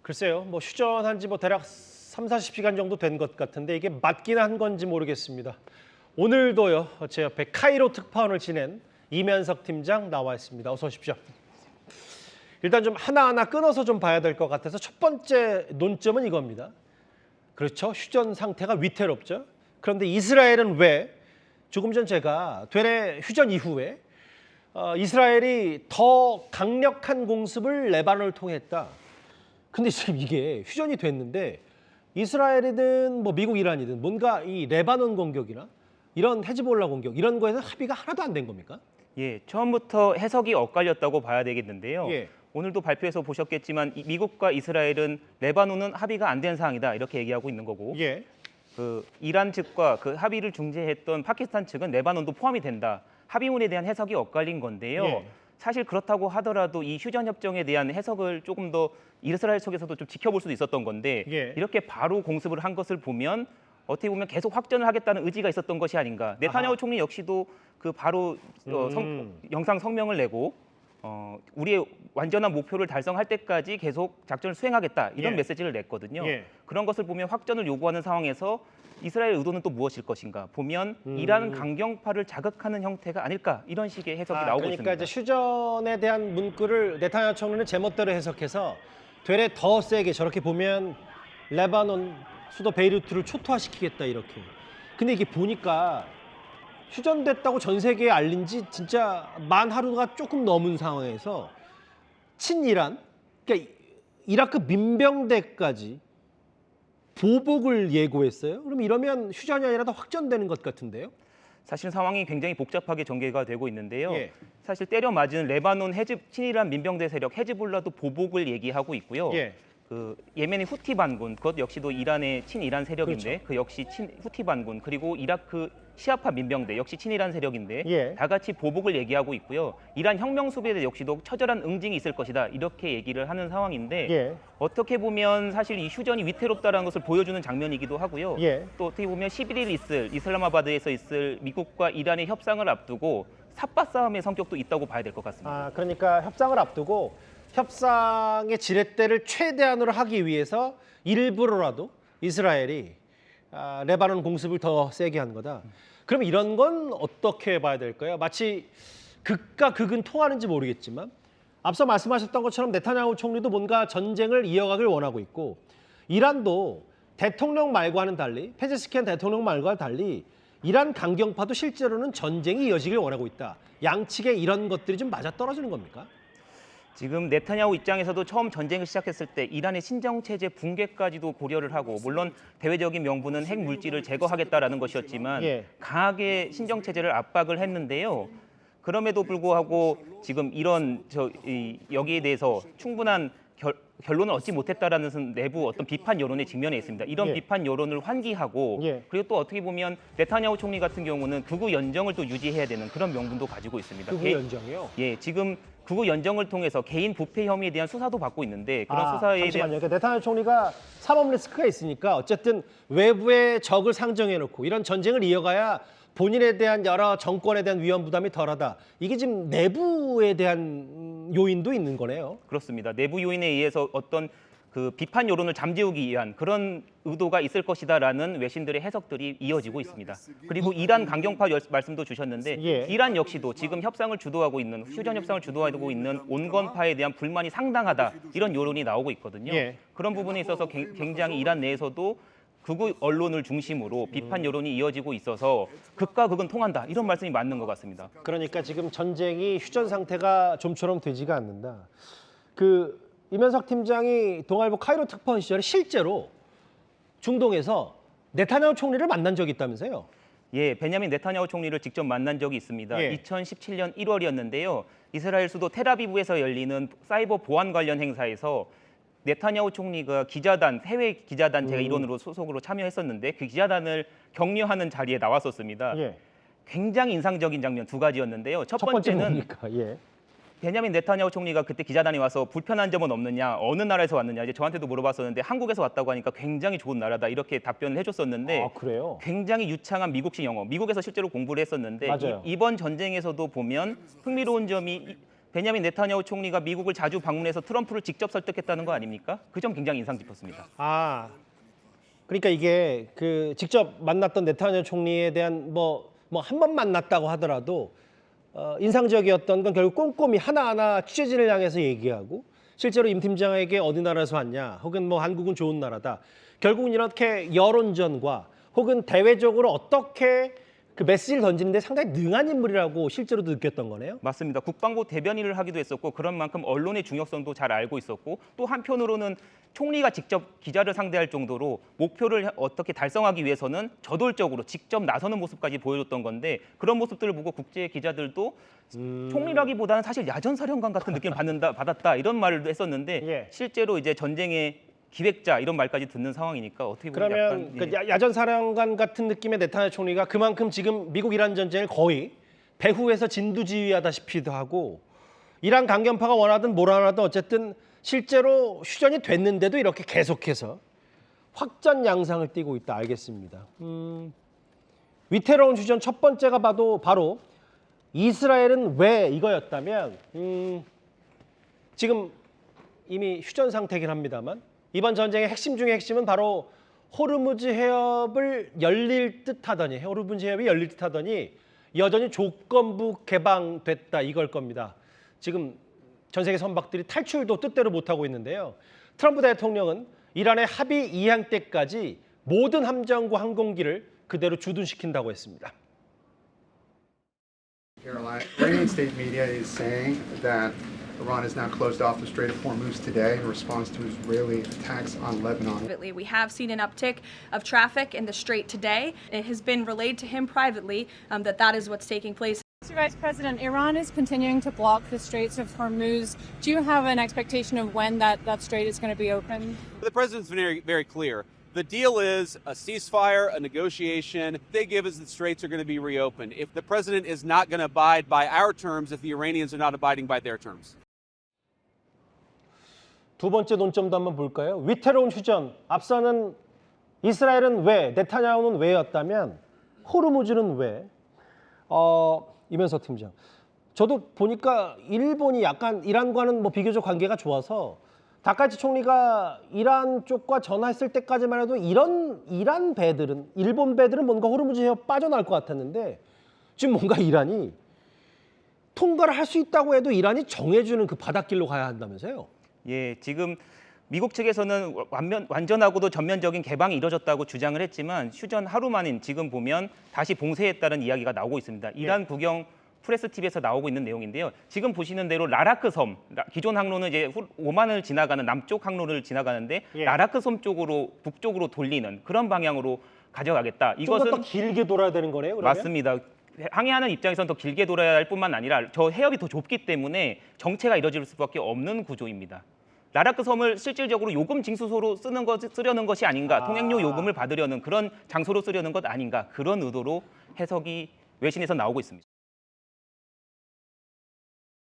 글쎄요, 뭐 휴전한 지 뭐 대략 3, 40시간 정도 된 것 같은데 이게 맞긴 한 건지 모르겠습니다. 오늘도요, 제 옆에 카이로 특파원을 지낸 이면석 팀장 나와 있습니다. 어서 오십시오. 일단 좀 하나하나 끊어서 좀 봐야 될 것 같아서 첫 번째 논점은 이겁니다. 그렇죠, 휴전 상태가 위태롭죠. 그런데 이스라엘은 왜 조금 전 제가 되레 휴전 이후에 이스라엘이 더 강력한 공습을 레바논을 통해 했다. 근데 지금 이게 휴전이 됐는데 이스라엘이든 뭐 미국, 이란이든 뭔가 이 레바논 공격이나 이런 헤즈볼라 공격 이런 거에는 합의가 하나도 안 된 겁니까? 예, 처음부터 해석이 엇갈렸다고 봐야 되겠는데요. 예. 오늘도 발표에서 보셨겠지만 미국과 이스라엘은 레바논은 합의가 안 된 사항이다 이렇게 얘기하고 있는 거고, 예. 그 이란 측과 그 합의를 중재했던 파키스탄 측은 레바논도 포함이 된다. 합의문에 대한 해석이 엇갈린 건데요. 예. 사실 그렇다고 하더라도 이 휴전 협정에 대한 해석을 조금 더 이스라엘 측에서도 좀 지켜볼 수도 있었던 건데, 예. 이렇게 바로 공습을 한 것을 보면 어떻게 보면 계속 확전을 하겠다는 의지가 있었던 것이 아닌가. 네타냐후 총리 역시도 그 바로 영상 성명을 내고 우리의 완전한 목표를 달성할 때까지 계속 작전을 수행하겠다 이런 예. 메시지를 냈거든요. 예. 그런 것을 보면 확전을 요구하는 상황에서 이스라엘 의도는 또 무엇일 것인가 보면 이란 강경파를 자극하는 형태가 아닐까 이런 식의 해석이 나오고 그러니까 있습니다. 이제 휴전에 대한 문구를 네타냐후 총리는 제멋대로 해석해서 되레 더 세게 저렇게 보면 레바논 수도 베이루트를 초토화시키겠다 이렇게. 근데 이게 보니까 휴전됐다고 전 세계에 알린 지 진짜 만 하루가 조금 넘은 상황에서 친이란, 그러니까 이라크 민병대까지 보복을 예고했어요. 그럼 이러면 휴전이 아니라 더 확전되는 것 같은데요? 사실 상황이 굉장히 복잡하게 전개가 되고 있는데요. 예. 사실 때려 맞은 레바논 친이란 민병대 세력 헤즈볼라도 보복을 얘기하고 있고요. 예. 그 예멘의 후티 반군, 그것 역시도 이란의 친이란 세력인데, 그렇죠. 그 역시 후티 반군, 그리고 이라크 시아파 민병대 역시 친이란 세력인데 예. 다 같이 보복을 얘기하고 있고요. 이란 혁명 수비대 역시도 처절한 응징이 있을 것이다 이렇게 얘기를 하는 상황인데, 예. 어떻게 보면 사실 이 휴전이 위태롭다라는 것을 보여주는 장면이기도 하고요. 예. 또 어떻게 보면 11일 있을 이슬라마바드에서 있을 미국과 이란의 협상을 앞두고 삿바 싸움의 성격도 있다고 봐야 될 것 같습니다. 그러니까 협상을 앞두고 협상의 지렛대를 최대한으로 하기 위해서 일부러라도 이스라엘이 레바논 공습을 더 세게 한 거다. 그럼 이런 건 어떻게 봐야 될까요? 마치 극과 극은 통하는지 모르겠지만 앞서 말씀하셨던 것처럼 네타냐후 총리도 뭔가 전쟁을 이어가길 원하고 있고, 이란도 대통령 말과는 달리, 페제스키안 대통령 말과는 달리 이란 강경파도 실제로는 전쟁이 이어지길 원하고 있다. 양측의 이런 것들이 좀 맞아떨어지는 겁니까? 지금 네타냐후 입장에서도 처음 전쟁을 시작했을 때 이란의 신정체제 붕괴까지도 고려를 하고, 물론 대외적인 명분은 핵 물질을 제거하겠다라는 것이었지만 예. 강하게 신정체제를 압박을 했는데요. 그럼에도 불구하고 지금 이런 여기에 대해서 충분한 결론을 얻지 못했다라는 내부 어떤 비판 여론에 직면해 있습니다. 이런 예. 비판 여론을 환기하고, 예. 그리고 또 어떻게 보면 네타냐후 총리 같은 경우는 극우 연정을 또 유지해야 되는 그런 명분도 가지고 있습니다. 극우 연정이요? 예, 지금 극우 연정을 통해서 개인 부패 혐의에 대한 수사도 받고 있는데, 그런 수사에 대한 잠시만요. 그러니까 네타냐후 총리가 사법 리스크가 있으니까 어쨌든 외부의 적을 상정해놓고 이런 전쟁을 이어가야 본인에 대한 여러 정권에 대한 위험 부담이 덜하다. 이게 지금 내부에 대한 요인도 있는 거네요. 그렇습니다. 내부 요인에 의해서 어떤 그 비판 여론을 잠재우기 위한 그런 의도가 있을 것이다라는 외신들의 해석들이 이어지고 있습니다. 그리고 이란 강경파 말씀도 주셨는데, 예. 이란 역시도 지금 협상을 주도하고 있는, 휴전 협상을 주도하고 있는 온건파에 대한 불만이 상당하다 이런 여론이 나오고 있거든요. 예. 그런 부분에 있어서 굉장히 이란 내에서도 극우 언론을 중심으로 비판 여론이 이어지고 있어서 극과 극은 통한다 이런 말씀이 맞는 것 같습니다. 그러니까 지금 전쟁이 휴전 상태가 좀처럼 되지가 않는다. 이면석 팀장이 동아일보 카이로 특파원 시절에 실제로 중동에서 네타냐후 총리를 만난 적이 있다면서요? 예, 베냐민 네타냐후 총리를 직접 만난 적이 있습니다. 예. 2017년 1월이었는데요. 이스라엘 수도 텔아비브에서 열리는 사이버 보안 관련 행사에서 네타냐후 총리가 해외 기자단 제가 일원으로 소속으로 참여했었는데, 그 기자단을 격려하는 자리에 나왔었습니다. 예. 굉장히 인상적인 장면 두 가지였는데요. 첫 번째는 번째는 뭡니까? 예. 베냐민 네타냐후 총리가 그때 기자단에 와서 불편한 점은 없느냐, 어느 나라에서 왔느냐, 이제 저한테도 물어봤었는데 한국에서 왔다고 하니까 굉장히 좋은 나라다 이렇게 답변을 해줬었는데, 그래요? 굉장히 유창한 미국식 영어, 미국에서 실제로 공부를 했었는데 맞아요. 이번 전쟁에서도 보면 흥미로운 점이 베냐민 네타냐후 총리가 미국을 자주 방문해서 트럼프를 직접 설득했다는 거 아닙니까? 그 점 굉장히 인상 깊었습니다. 아, 그러니까 이게 그 직접 만났던 네타냐후 총리에 대한 뭐 한 번 만났다고 하더라도 인상적이었던 건 결국 꼼꼼히 하나하나 취재진을 향해서 얘기하고 실제로 임 팀장에게 어디 나라에서 왔냐 혹은 뭐 한국은 좋은 나라다. 결국은 이렇게 여론전과 혹은 대외적으로 어떻게 그 메시지를 던지는데 상당히 능한 인물이라고 실제로도 느꼈던 거네요. 맞습니다. 국방부 대변인을 하기도 했었고 그런 만큼 언론의 중요성도 잘 알고 있었고 또 한편으로는 총리가 직접 기자를 상대할 정도로 목표를 어떻게 달성하기 위해서는 저돌적으로 직접 나서는 모습까지 보여줬던 건데 그런 모습들을 보고 국제 기자들도 총리라기보다는 사실 야전사령관 같은 느낌을 받았다 이런 말을 했었는데 예. 실제로 이제 전쟁의 기획자 이런 말까지 듣는 상황이니까 어떻게 보면 그러면 약간 그 야전 사령관 같은 느낌의 네타냐후 총리가 그만큼 지금 미국 이란 전쟁을 거의 배후에서 진두지휘하다시피도 하고 이란 강경파가 원하든 뭘 하든 어쨌든 실제로 휴전이 됐는데도 이렇게 계속해서 확전 양상을 띠고 있다. 알겠습니다. 위태로운 휴전 첫 번째가 바로 이스라엘은 왜 이거였다면 지금 이미 휴전 상태긴 합니다만 이번 전쟁의 핵심 중의 핵심은 바로 호르무즈 해협을 열릴 듯하더니 호르무즈 해협이 열릴 듯하더니 여전히 조건부 개방됐다 이걸 겁니다. 지금 전 세계 선박들이 탈출도 뜻대로 못하고 있는데요. 트럼프 대통령은 이란의 합의 이행 때까지 모든 함정과 항공기를 그대로 주둔시킨다고 했습니다. Iranian state media is saying that Iran has now closed off the Strait of Hormuz today in response to Israeli attacks on Lebanon. We have seen an uptick of traffic in the strait today. It has been relayed to him privately that is what's taking place. Mr. Vice President, Iran is continuing to block the Straits of Hormuz. Do you have an expectation of when that strait is going to be open? The president's been very clear. The deal is a ceasefire, a negotiation. They give us the straits are going to be reopened. If the president is not going to abide by our terms, if the Iranians are not abiding by their terms. 두 번째 논점도 한번 볼까요? 위태로운 휴전. 앞서는 이스라엘은 왜, 네타냐후는 왜였다면 호르무즈는 왜? 이면석 팀장. 저도 보니까 일본이 약간 이란과는 뭐 비교적 관계가 좋아서 다카치 총리가 이란 쪽과 전화했을 때까지만 해도 이란 배들은 일본 배들은 뭔가 호르무즈 해협 빠져나올 것 같았는데 지금 뭔가 이란이 통과를 할 수 있다고 해도 이란이 정해주는 그 바닷길로 가야 한다면서요? 예, 지금 미국 측에서는 완전하고도 전면적인 개방이 이뤄졌다고 주장을 했지만 휴전 하루 만인 지금 보면 다시 봉쇄했다는 이야기가 나오고 있습니다. 이란 국영 프레스 TV에서 나오고 있는 내용인데요. 지금 보시는 대로 라라크 섬, 기존 항로는 이제 오만을 지나가는 남쪽 항로를 지나가는데 라라크 섬 쪽으로 북쪽으로 돌리는 그런 방향으로 가져가겠다. 이것은 좀 더 길게 돌아야 되는 거네요. 그러면? 맞습니다. 항해하는 입장에서는 더 길게 돌아야 할 뿐만 아니라 저 해협이 더 좁기 때문에 정체가 이뤄질 수밖에 없는 구조입니다. 라라크 섬을 실질적으로 요금 징수소로 쓰려는 것이 아닌가, 통행료 요금을 받으려는 그런 장소로 쓰려는 것 아닌가 그런 의도로 해석이 외신에서 나오고 있습니다.